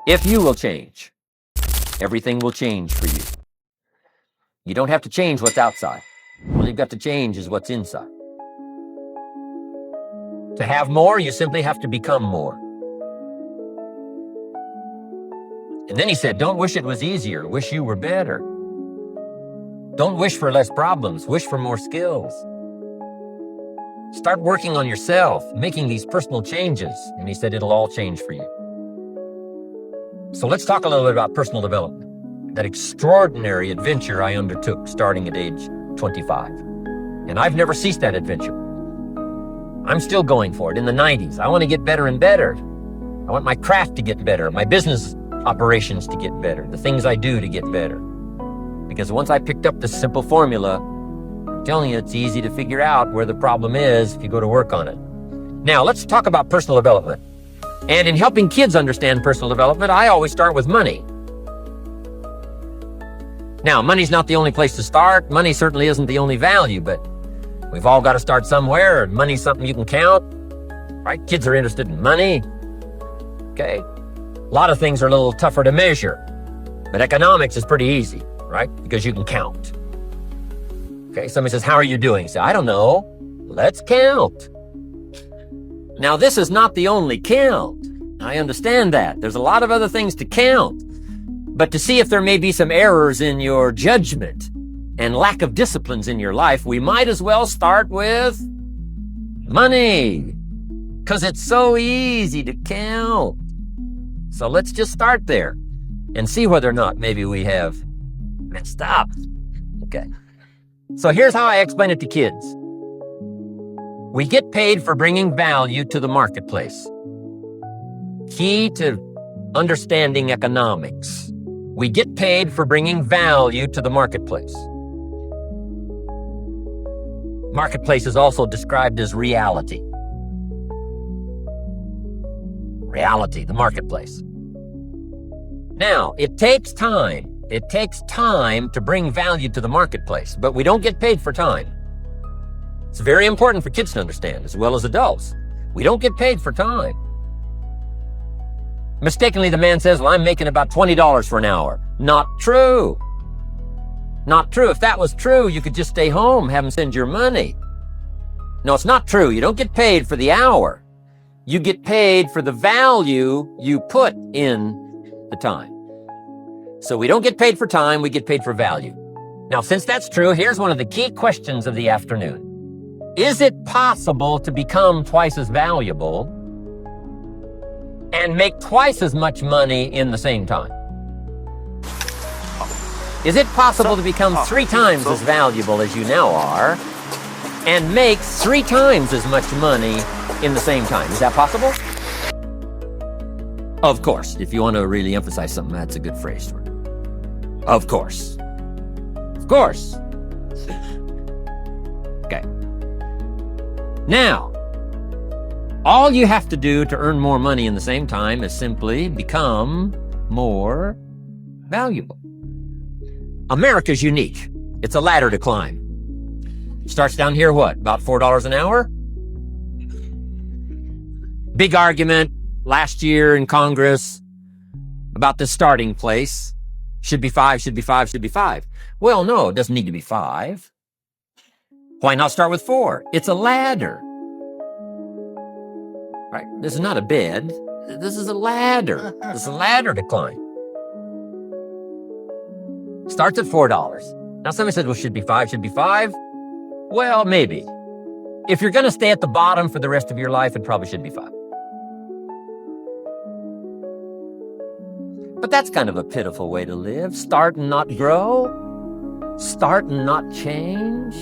If you will change, everything will change for you. You don't have to change what's outside. All you've got to change is what's inside. To have more, you simply have to become more. And then he said, don't wish it was easier, wish you were better. Don't wish for less problems, wish for more skills. Start working on yourself, making these personal changes. And he said, it'll all change for you. So let's talk a little bit about personal development, that extraordinary adventure I undertook starting at age 25. And I've never ceased that adventure. I'm still going for it in the 90s. I want to get better and better. I want my craft to get better, my business operations to get better, the things I do to get better. Because once I picked up this simple formula, I'm telling you, it's easy to figure out where the problem is if you go to work on it. Now, let's talk about personal development. And in helping kids understand personal development, I always start with money. Now, money's not the only place to start. Money certainly isn't the only value, but we've all got to start somewhere, and money's something you can count, right? Kids are interested in money, okay? A lot of things are a little tougher to measure, but economics is pretty easy, right? Because you can count. Okay, somebody says, how are you doing? You say, I don't know. Let's count. Now, this is not the only count. I understand that. There's a lot of other things to count. But to see if there may be some errors in your judgment and lack of disciplines in your life, we might as well start with money, because it's so easy to count. So let's just start there and see whether or not maybe we have messed up. Okay. So here's how I explain it to kids. We get paid for bringing value to the marketplace. Key to understanding economics. We get paid for bringing value to the marketplace. Marketplace is also described as reality. Reality, the marketplace. Now, it takes time. It takes time to bring value to the marketplace, but we don't get paid for time. It's very important for kids to understand, as well as adults. We don't get paid for time. Mistakenly, the man says, well, I'm making about $20 for an hour. Not true. Not true. If that was true, you could just stay home, have him send your money. No, it's not true. You don't get paid for the hour. You get paid for the value you put in the time. So we don't get paid for time, we get paid for value. Now, since that's true, here's one of the key questions of the afternoon. Is it possible to become twice as valuable and make twice as much money in the same time? Is it possible to become 3 times as valuable as you now are and make 3 times as much money in the same time? Is that possible? Of course. If you want to really emphasize something, that's a good phrase for it. Of course. Of course. Okay. Now, all you have to do to earn more money in the same time is simply become more valuable. America's unique. It's a ladder to climb. Starts down here, what, about $4 an hour? Big argument last year in Congress about the starting place. Should be 5, should be 5, should be 5. Well, no, it doesn't need to be 5. Why not start with 4? It's a ladder. Right? This is not a bed. This is a ladder. This is a ladder to climb. Starts at $4. Now somebody said, well, should be 5, should be 5. Well, maybe. If you're going to stay at the bottom for the rest of your life, it probably should be 5. But that's kind of a pitiful way to live. Start and not grow. Start and not change.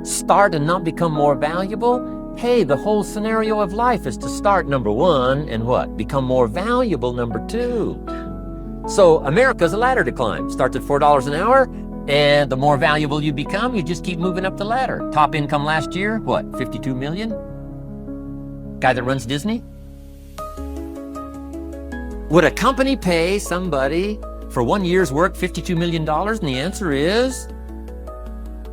Start and not become more valuable. Hey, the whole scenario of life is to start, number 1, and what? Become more valuable, number 2. So America's a ladder to climb. Starts at $4 an hour, and the more valuable you become, you just keep moving up the ladder. Top income last year, what, 52 million? Guy that runs Disney? Would a company pay somebody for 1 year's work $52 million? And the answer is,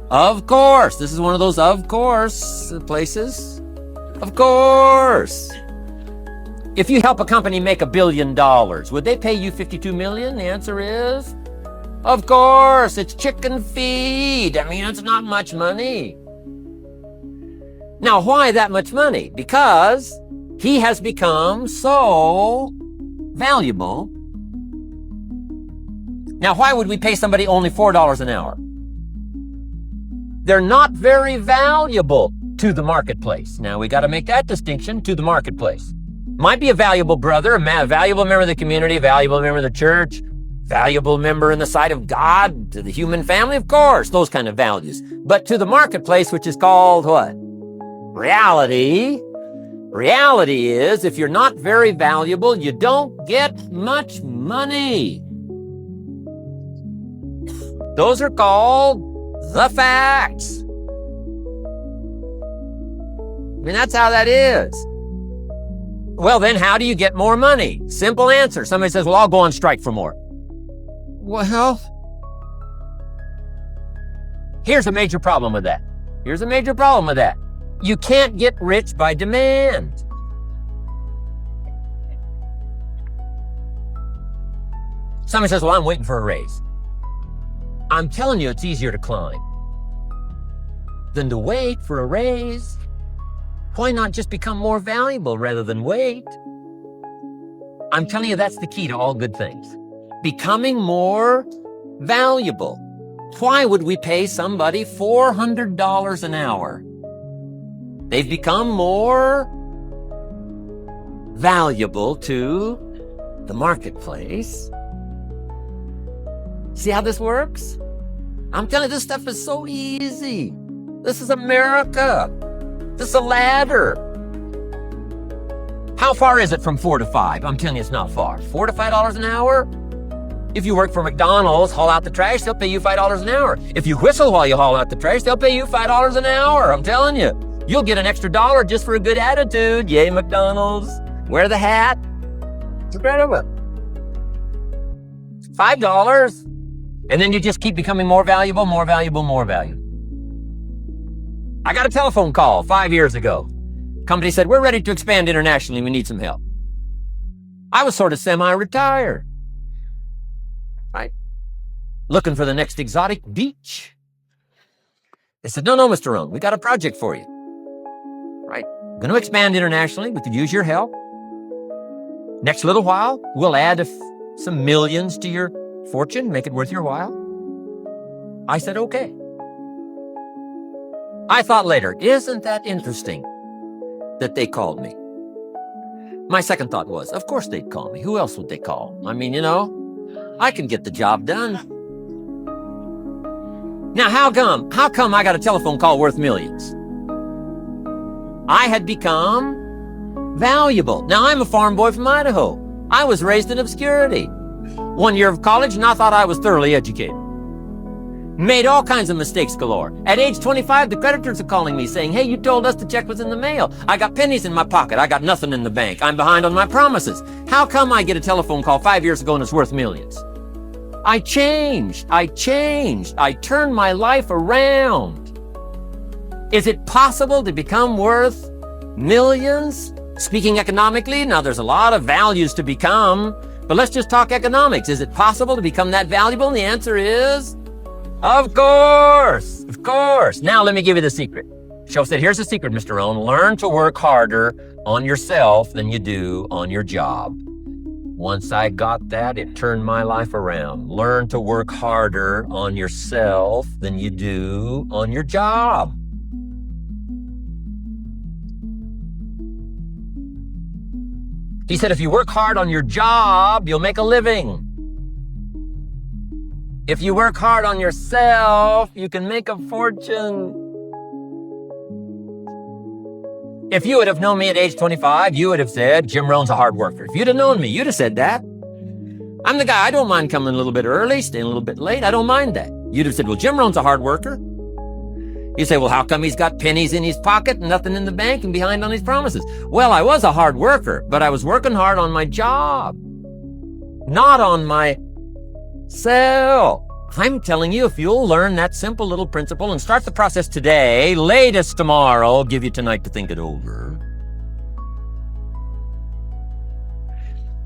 of course. This is one of those of course places. Of course. If you help a company make $1 billion, would they pay you $52 million? The answer is, of course, it's chicken feed. I mean, it's not much money. Now, why that much money? Because he has become so valuable. Now, why would we pay somebody only $4 an hour? They're not very valuable to the marketplace. Now, we got to make that distinction, to the marketplace. Might be a valuable brother, a valuable member of the community, a valuable member of the church, valuable member in the sight of God, to the human family, of course, those kind of values. But to the marketplace, which is called what? Reality. Reality is, if you're not very valuable, you don't get much money. Those are called the facts. I mean, that's how that is. Well, then how do you get more money? Simple answer. Somebody says, well, I'll go on strike for more. Well, here's a major problem with that. Here's a major problem with that. You can't get rich by demand. Somebody says, well, I'm waiting for a raise. I'm telling you, it's easier to climb than to wait for a raise. Why not just become more valuable rather than wait? I'm telling you, that's the key to all good things. Becoming more valuable. Why would we pay somebody $400 an hour? They've become more valuable to the marketplace. See how this works? I'm telling you, this stuff is so easy. This is America. This is a ladder. How far is it from 4 to 5? I'm telling you, it's not far. $4 to $5 an hour? If you work for McDonald's, haul out the trash, they'll pay you $5 an hour. If you whistle while you haul out the trash, they'll pay you $5 an hour. I'm telling you. You'll get an extra $1 just for a good attitude. Yay, McDonald's. Wear the hat. It's incredible. $5. And then you just keep becoming more valuable, more valuable, more valuable. I got a telephone call 5 years ago. Company said, we're ready to expand internationally. We need some help. I was sort of semi-retired. Right? Looking for the next exotic beach. They said, no, Mr. Rohn, we got a project for you. Right? Going to expand internationally. We could use your help. Next little while, we'll add some millions to your fortune, make it worth your while. I said, okay. I thought later, isn't that interesting that they called me? My second thought was, of course they'd call me. Who else would they call? I mean, I can get the job done. Now, how come I got a telephone call worth millions? I had become valuable. Now, I'm a farm boy from Idaho. I was raised in obscurity. 1 year of college, and I thought I was thoroughly educated. Made all kinds of mistakes galore. At age 25, the creditors are calling me saying, hey, you told us the check was in the mail. I got pennies in my pocket. I got nothing in the bank. I'm behind on my promises. How come I get a telephone call 5 years ago and it's worth millions? I changed. I turned my life around. Is it possible to become worth millions? Speaking economically, now there's a lot of values to become, but let's just talk economics. Is it possible to become that valuable? And the answer is, of course. Now let me give you the secret. Shoaff said, here's the secret, Mr. Rohn. Learn to work harder on yourself than you do on your job. Once I got that, it turned my life around. Learn to work harder on yourself than you do on your job. He said, if you work hard on your job, you'll make a living. If you work hard on yourself, you can make a fortune. If you would have known me at age 25, you would have said, Jim Rohn's a hard worker. If you'd have known me, you'd have said that. I'm the guy, I don't mind coming a little bit early, staying a little bit late. I don't mind that. You'd have said, well, Jim Rohn's a hard worker. You say, well, how come he's got pennies in his pocket and nothing in the bank and behind on his promises? Well, I was a hard worker, but I was working hard on my job, not on myself. I'm telling you, if you'll learn that simple little principle and start the process today, latest tomorrow, I'll give you tonight to think it over.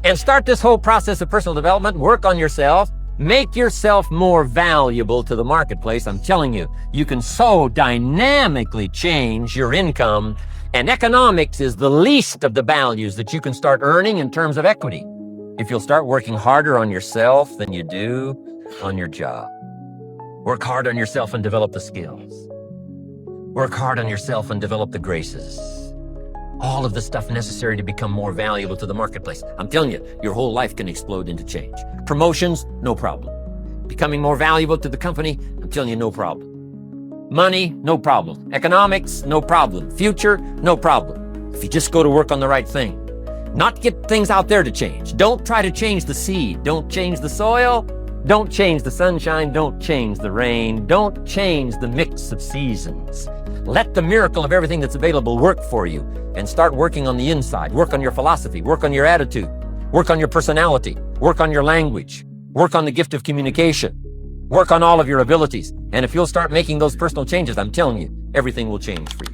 and start this whole process of personal development, work on yourself, make yourself more valuable to the marketplace. I'm telling you, you can so dynamically change your income, and economics is the least of the values that you can start earning in terms of equity if you'll start working harder on yourself than you do on your job. Work hard on yourself and develop the skills. Work hard on yourself and develop the graces. All of the stuff necessary to become more valuable to the marketplace. I'm telling you, your whole life can explode into change. Promotions, no problem. Becoming more valuable to the company, I'm telling you, no problem. Money, no problem. Economics, no problem. Future, no problem. If you just go to work on the right thing. Not get things out there to change. Don't try to change the seed. Don't change the soil. Don't change the sunshine. Don't change the rain. Don't change the mix of seasons. Let the miracle of everything that's available work for you, and start working on the inside. Work on your philosophy. Work on your attitude. Work on your personality. Work on your language. Work on the gift of communication. Work on all of your abilities. And if you'll start making those personal changes, I'm telling you, everything will change for you.